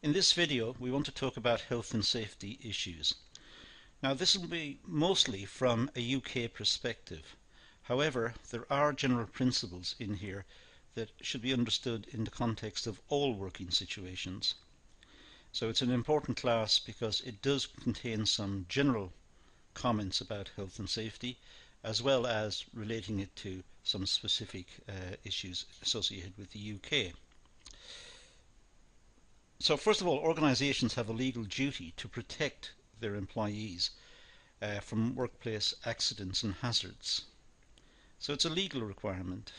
In this video we want to talk about health and safety issues. Now this will be mostly from a UK perspective. However, there are general principles in here that should be understood in the context of all working situations. So it's an important class because it does contain some general comments about health and safety, as well as relating it to some specific issues associated with the UK. So first of all, organisations have a legal duty to protect their employees from workplace accidents and hazards. So it's a legal requirement.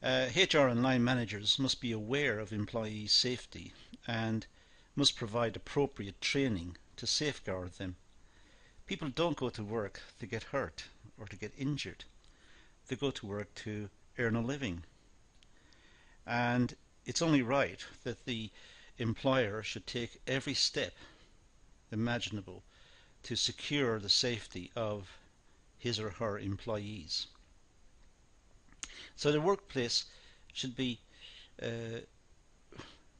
HR and line managers must be aware of employee safety and must provide appropriate training to safeguard them. People don't go to work to get hurt or to get injured. They go to work to earn a living. And it's only right that the employer should take every step imaginable to secure the safety of his or her employees. So the workplace should be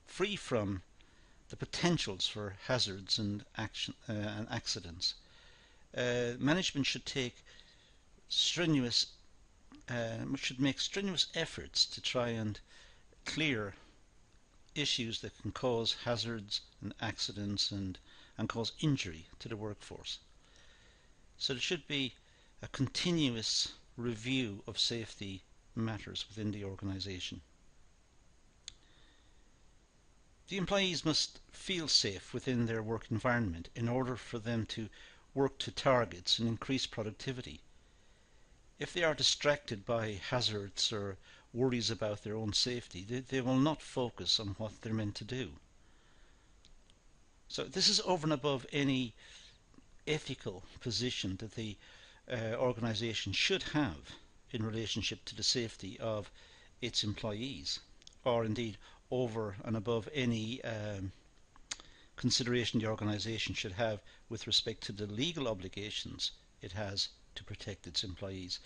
free from the potentials for hazards and accidents. Management should make strenuous efforts to try and clear issues that can cause hazards and accidents and cause injury to the workforce. So there should be a continuous review of safety matters within the organisation. The employees must feel safe within their work environment in order for them to work to targets and increase productivity. If they are distracted by hazards or worries about their own safety, they will not focus on what they're meant to do. So this is over and above any ethical position that the organisation should have in relationship to the safety of its employees, or indeed over and above any consideration the organisation should have with respect to the legal obligations it has to protect its employees.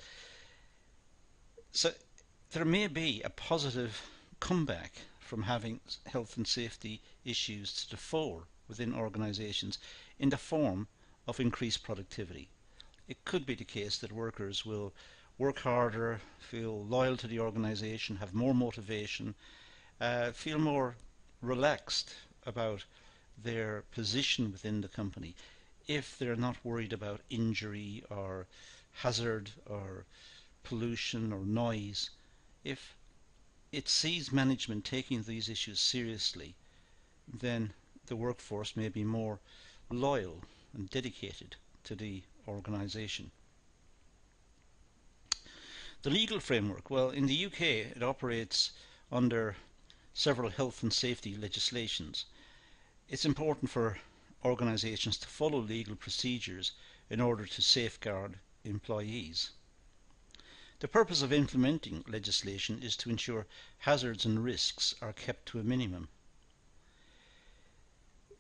So there may be a positive comeback from having health and safety issues to the fore within organisations in the form of increased productivity. It could be the case that workers will work harder, feel loyal to the organisation, have more motivation, feel more relaxed about their position within the company if they're not worried about injury or hazard or pollution or noise. If it sees management taking these issues seriously, then the workforce may be more loyal and dedicated to the organisation. The legal framework, well, in the UK it operates under several health and safety legislations. It's important for organisations to follow legal procedures in order to safeguard employees. The purpose of implementing legislation is to ensure hazards and risks are kept to a minimum.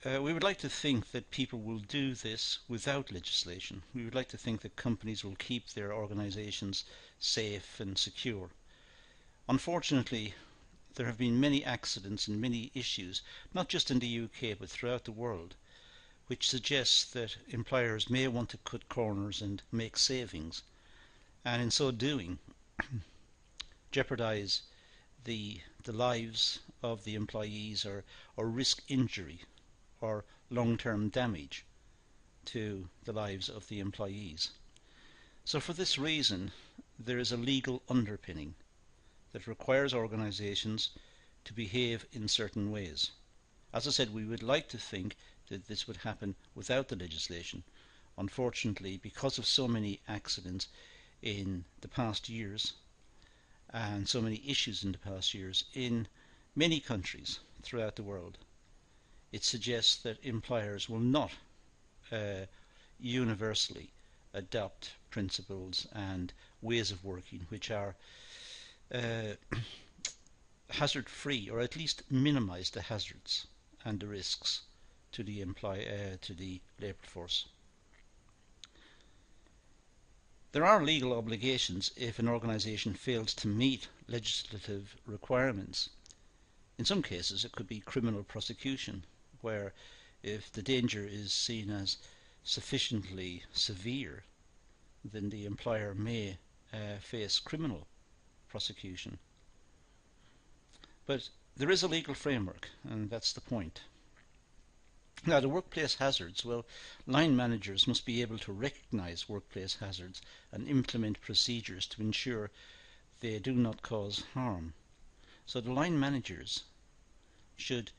We would like to think that people will do this without legislation. We would like to think that companies will keep their organisations safe and secure. Unfortunately, there have been many accidents and many issues, not just in the UK but throughout the world, which suggests that employers may want to cut corners and make savings, and in so doing jeopardise the lives of the employees or risk injury or long-term damage to the lives of the employees. So for this reason there is a legal underpinning that requires organisations to behave in certain ways. As I said, we would like to think that this would happen without the legislation. Unfortunately, because of so many accidents in the past years and so many issues in the past years in many countries throughout the world, it suggests that employers will not universally adopt principles and ways of working which are hazard free, or at least minimise the hazards and the risks to the labour force. There are legal obligations if an organisation fails to meet legislative requirements. In some cases it could be criminal prosecution, where if the danger is seen as sufficiently severe, then the employer may face criminal prosecution. But there is a legal framework, and that's the point. Now, the workplace hazards, well, line managers must be able to recognise workplace hazards and implement procedures to ensure they do not cause harm. So the line managers should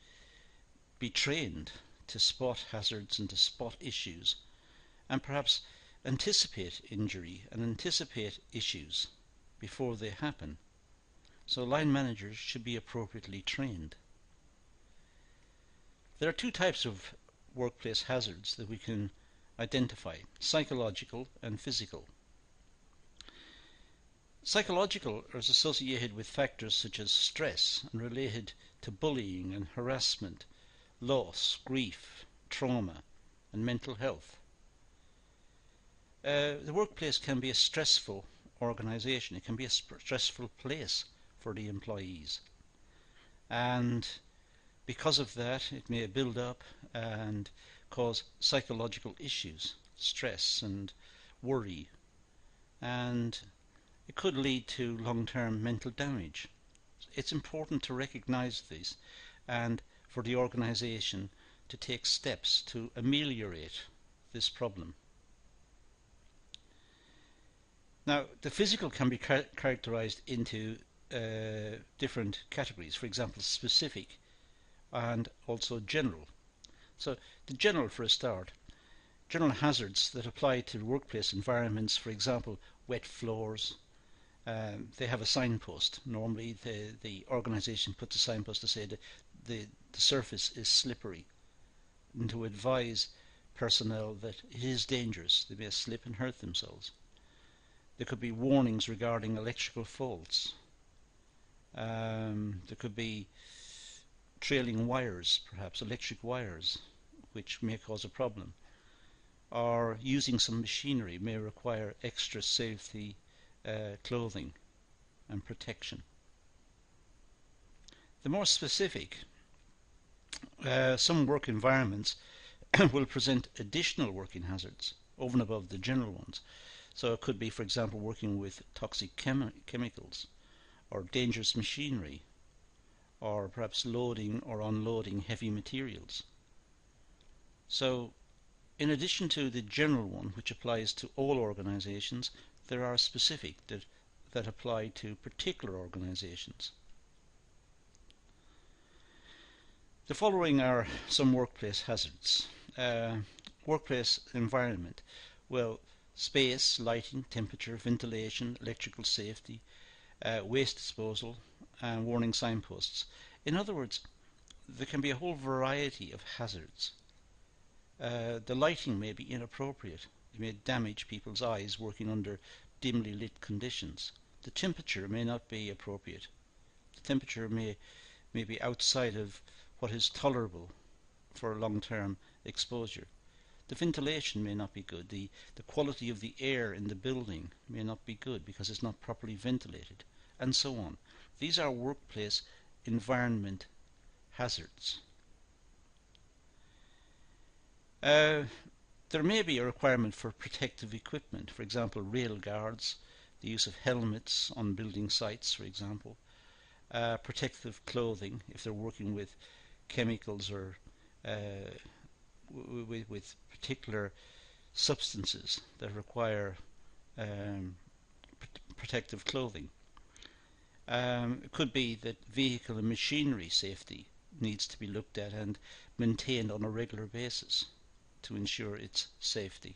be trained to spot hazards and to spot issues, and perhaps anticipate injury and anticipate issues before they happen. So line managers should be appropriately trained. There are two types of workplace hazards that we can identify: psychological and physical. Psychological is associated with factors such as stress and related to bullying and harassment, loss, grief, trauma, and mental health. The workplace can be a stressful organisation. It can be a stressful place for the employees, and because of that it may build up and cause psychological issues, stress and worry, and it could lead to long-term mental damage. It's important to recognise this and for the organisation to take steps to ameliorate this problem. Now, the physical can be characterised into different categories. For example, specific and also general. So the general, for a start, general hazards that apply to workplace environments, for example, wet floors. They have a signpost. Normally the organisation puts a signpost to say that the surface is slippery, and to advise personnel that it is dangerous. They may slip and hurt themselves. There could be warnings regarding electrical faults. There could be trailing wires, perhaps electric wires, which may cause a problem. Or using some machinery may require extra safety clothing and protection. The more specific, some work environments will present additional working hazards over and above the general ones. So it could be, for example, working with toxic chemicals or dangerous machinery, or perhaps loading or unloading heavy materials. So in addition to the general one, which applies to all organizations, there are specific that apply to particular organizations. The following are some workplace hazards. Workplace environment. Well, space, lighting, temperature, ventilation, electrical safety, waste disposal, and warning signposts. In other words, there can be a whole variety of hazards. The lighting may be inappropriate. It may damage people's eyes working under dimly lit conditions. The temperature may not be appropriate. The temperature may be outside of what is tolerable for long-term exposure. The ventilation may not be good. The quality of the air in the building may not be good because it's not properly ventilated, and so on. These are workplace environment hazards. There may be a requirement for protective equipment, for example, rail guards, the use of helmets on building sites, for example, protective clothing if they're working with chemicals or with particular substances that require protective clothing. It could be that vehicle and machinery safety needs to be looked at and maintained on a regular basis to ensure its safety.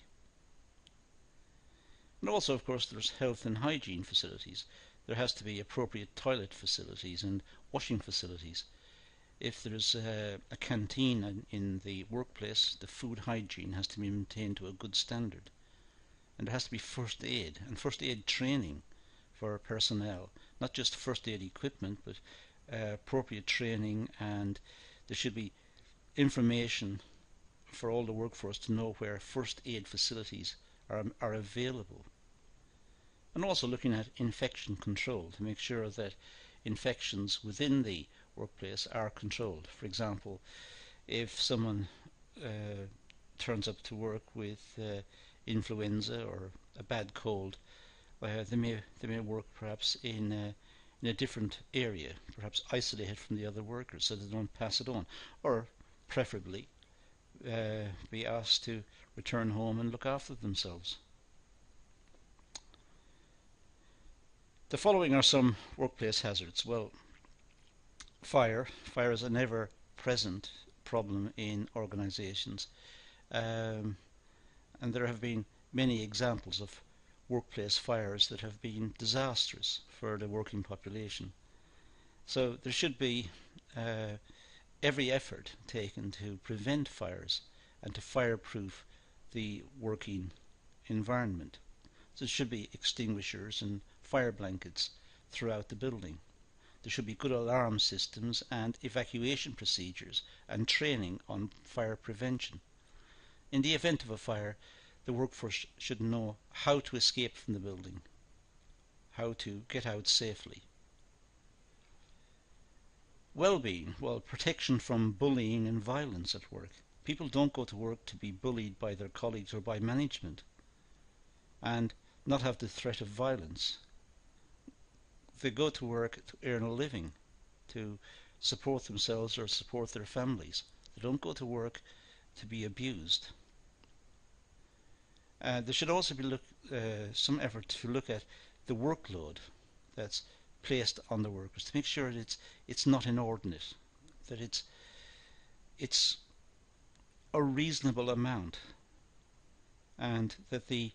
And also, of course, there's health and hygiene facilities. There has to be appropriate toilet facilities and washing facilities. If there's a canteen in the workplace, the food hygiene has to be maintained to a good standard. And there has to be first aid and first aid training for personnel. Not just first aid equipment, but appropriate training, and there should be information for all the workforce to know where first aid facilities are available. And also looking at infection control to make sure that infections within the workplace are controlled. For example, if someone turns up to work with influenza or a bad cold, they may work perhaps in a different area, perhaps isolated from the other workers so they don't pass it on, or preferably be asked to return home and look after themselves. The following are some workplace hazards. Well, fire. Fire is a never-present problem in organisations, and there have been many examples of workplace fires that have been disastrous for the working population. So there should be every effort taken to prevent fires and to fireproof the working environment. So there should be extinguishers and fire blankets throughout the building. There should be good alarm systems and evacuation procedures and training on fire prevention. In the event of a fire, the workforce should know how to escape from the building, how to get out safely. Well-being, well, protection from bullying and violence at work. People don't go to work to be bullied by their colleagues or by management and not have the threat of violence. They go to work to earn a living, to support themselves or support their families. They don't go to work to be abused. There should also be some effort to look at the workload that's placed on the workers to make sure that it's not inordinate, that it's a reasonable amount, and that the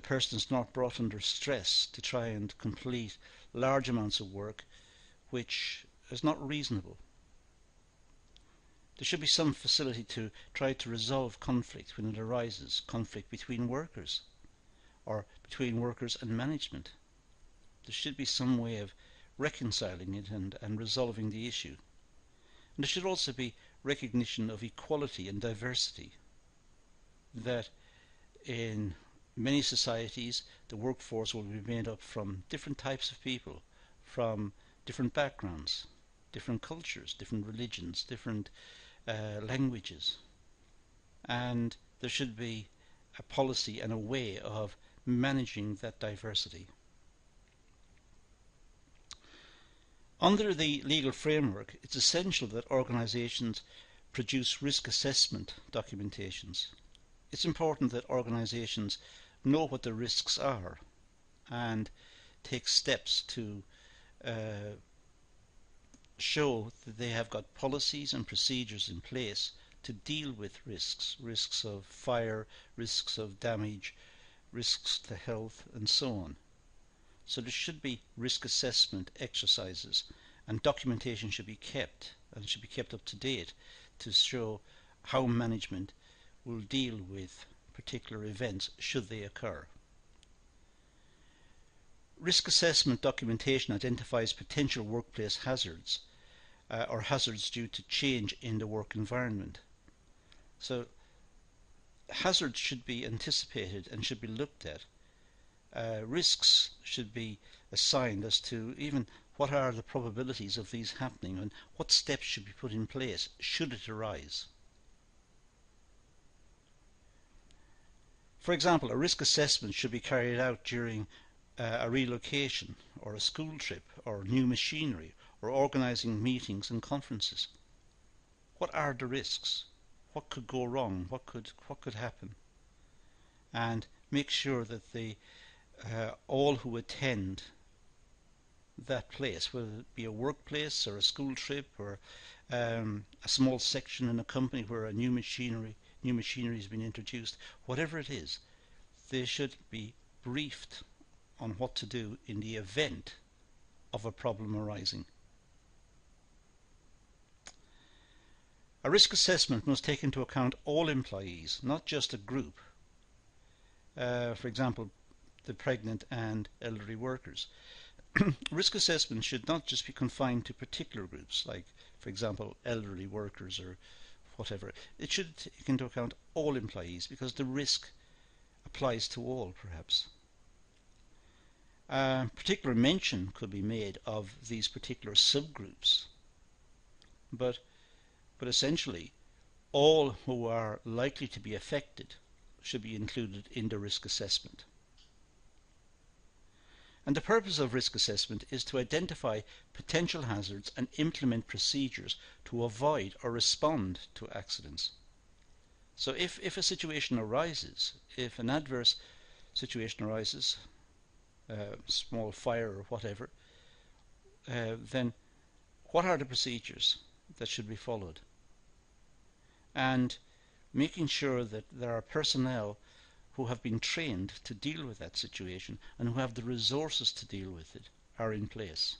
person is not brought under stress to try and complete large amounts of work which is not reasonable. There should be some facility to try to resolve conflict when it arises, conflict between workers or between workers and management. There should be some way of reconciling it and resolving the issue. And there should also be recognition of equality and diversity, that in many societies the workforce will be made up from different types of people, from different backgrounds, different cultures, different religions, different languages, and there should be a policy and a way of managing that diversity. Under the legal framework, it's essential that organisations produce risk assessment documentations. It's important that organisations know what the risks are and take steps to show that they have got policies and procedures in place to deal with risks of fire, risks of damage, risks to health, and so on. So there should be risk assessment exercises, and documentation should be kept, and should be kept up to date to show how management will deal with particular events should they occur. Risk assessment documentation identifies potential workplace hazards or hazards due to change in the work environment. So hazards should be anticipated and should be looked at. Risks should be assigned as to even what are the probabilities of these happening and what steps should be put in place should it arise. For example, a risk assessment should be carried out during a relocation or a school trip or new machinery or organising meetings and conferences. What are the risks? What could go wrong? What could happen? And make sure that all who attend that place, whether it be a workplace or a school trip or a small section in a company where a new machinery has been introduced, whatever it is, they should be briefed on what to do in the event of a problem arising. A risk assessment must take into account all employees, not just a group. For example, the pregnant and elderly workers. Risk assessment should not just be confined to particular groups, like, for example, elderly workers or whatever. It should take into account all employees because the risk applies to all, perhaps. Particular mention could be made of these particular subgroups but essentially all who are likely to be affected should be included in the risk assessment. And the purpose of risk assessment is to identify potential hazards and implement procedures to avoid or respond to accidents. So if a situation arises, if an adverse situation arises, small fire or whatever, then what are the procedures that should be followed? And making sure that there are personnel who have been trained to deal with that situation and who have the resources to deal with it are in place.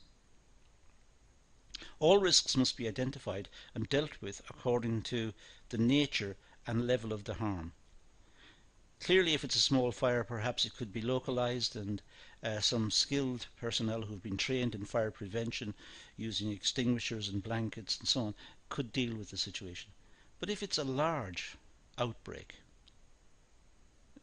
All risks must be identified and dealt with according to the nature and level of the harm. Clearly, if it's a small fire, perhaps it could be localized, and some skilled personnel who've been trained in fire prevention using extinguishers and blankets and so on could deal with the situation. But if it's a large outbreak,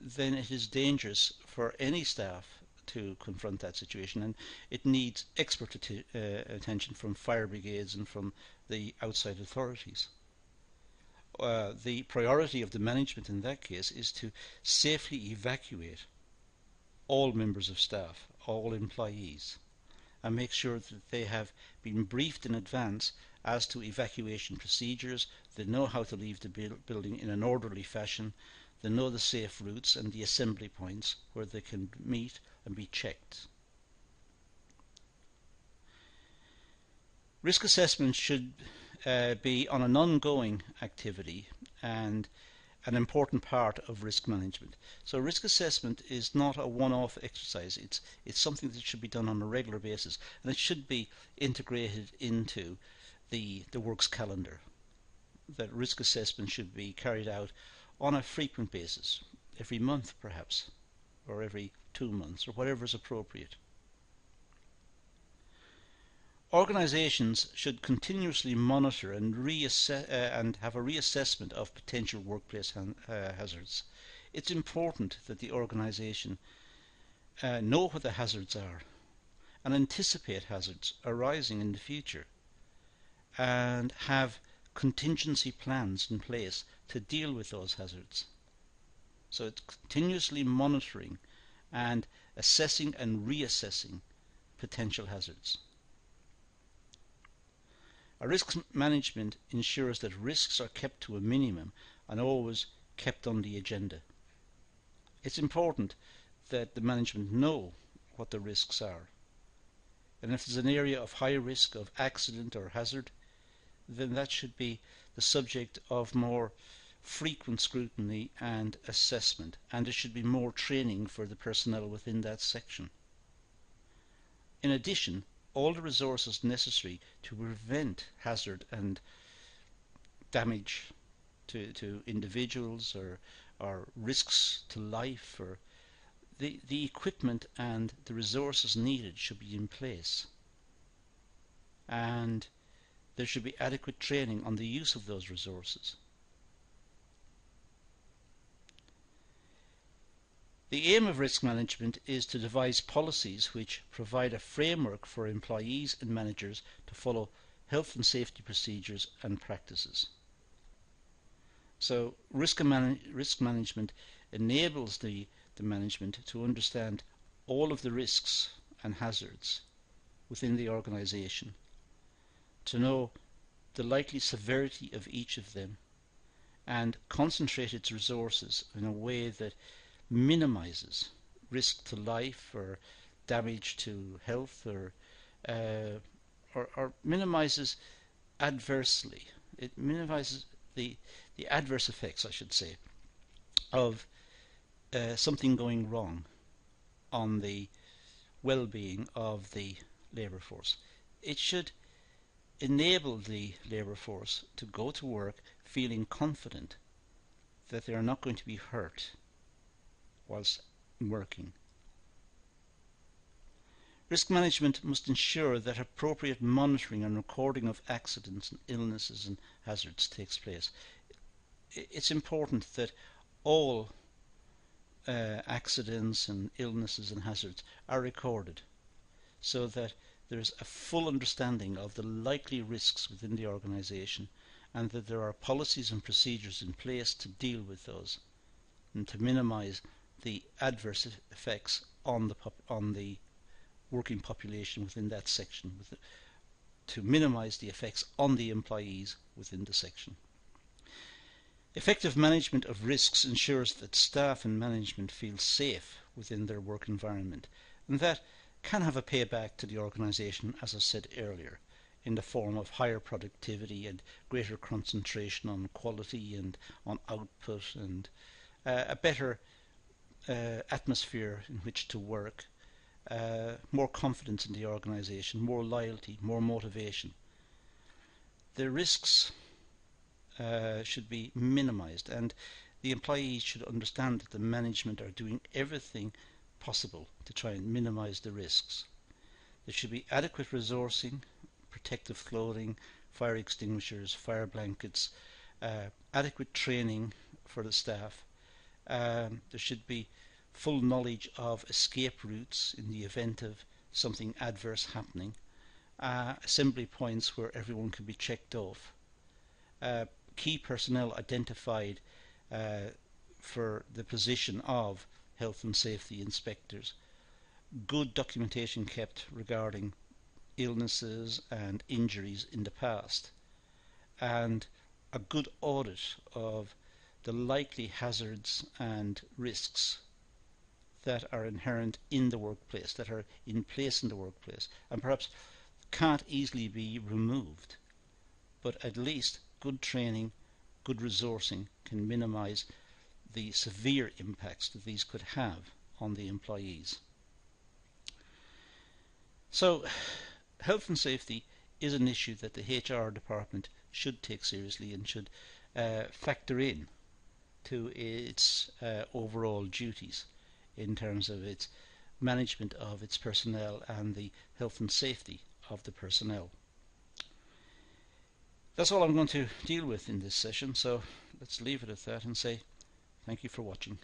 then it is dangerous for any staff to confront that situation, and it needs expert attention from fire brigades and from the outside authorities. The priority of the management in that case is to safely evacuate all members of staff, all employees, and make sure that they have been briefed in advance as to evacuation procedures. They know how to leave the building in an orderly fashion. They know the safe routes and the assembly points where they can meet and be checked. Risk assessment should be on an ongoing activity and an important part of risk management. So risk assessment is not a one-off exercise. It's something that should be done on a regular basis, and it should be integrated into the works calendar. That risk assessment should be carried out on a frequent basis, every month perhaps, or every 2 months, or whatever is appropriate. Organisations should continuously monitor and have a reassessment of potential workplace hazards. It's important that the organisation know what the hazards are and anticipate hazards arising in the future, and have contingency plans in place to deal with those hazards. So it's continuously monitoring and assessing and reassessing potential hazards. A risk management ensures that risks are kept to a minimum and always kept on the agenda. It's important that the management know what the risks are. And if there's an area of high risk of accident or hazard, then that should be the subject of more frequent scrutiny and assessment, and there should be more training for the personnel within that section. In addition, all the resources necessary to prevent hazard and damage to individuals or risks to life, or the equipment and the resources needed should be in place, and there should be adequate training on the use of those resources. The aim of risk management is to devise policies which provide a framework for employees and managers to follow health and safety procedures and practices. So risk management enables the management to understand all of the risks and hazards within the organisation, to know the likely severity of each of them, and concentrate its resources in a way that minimises risk to life or damage to health, or minimises adversely. It minimises the adverse effects, I should say, of something going wrong on the well-being of the labour force. It should enable the labour force to go to work feeling confident that they are not going to be hurt whilst working. Risk management must ensure that appropriate monitoring and recording of accidents and illnesses and hazards takes place. It's important that all accidents and illnesses and hazards are recorded, so that there's a full understanding of the likely risks within the organisation, and that there are policies and procedures in place to deal with those and to minimise the adverse effects on the working population within that section, to minimise the effects on the employees within the section. Effective management of risks ensures that staff and management feel safe within their work environment, and that can have a payback to the organisation, as I said earlier, in the form of higher productivity and greater concentration on quality and on output, and a better atmosphere in which to work, more confidence in the organisation, more loyalty, more motivation. The risks should be minimised, and the employees should understand that the management are doing everything possible to try and minimise the risks. There should be adequate resourcing, protective clothing, fire extinguishers, fire blankets, adequate training for the staff. There should be full knowledge of escape routes in the event of something adverse happening, assembly points where everyone can be checked off, key personnel identified for the position of health and safety inspectors, good documentation kept regarding illnesses and injuries in the past, and a good audit of the likely hazards and risks that are inherent in the workplace, that are in place in the workplace, and perhaps can't easily be removed, but at least good training, good resourcing can minimise the severe impacts that these could have on the employees. So, health and safety is an issue that the HR department should take seriously and should factor in to its overall duties in terms of its management of its personnel and the health and safety of the personnel. That's all I'm going to deal with in this session, so let's leave it at that and say thank you for watching.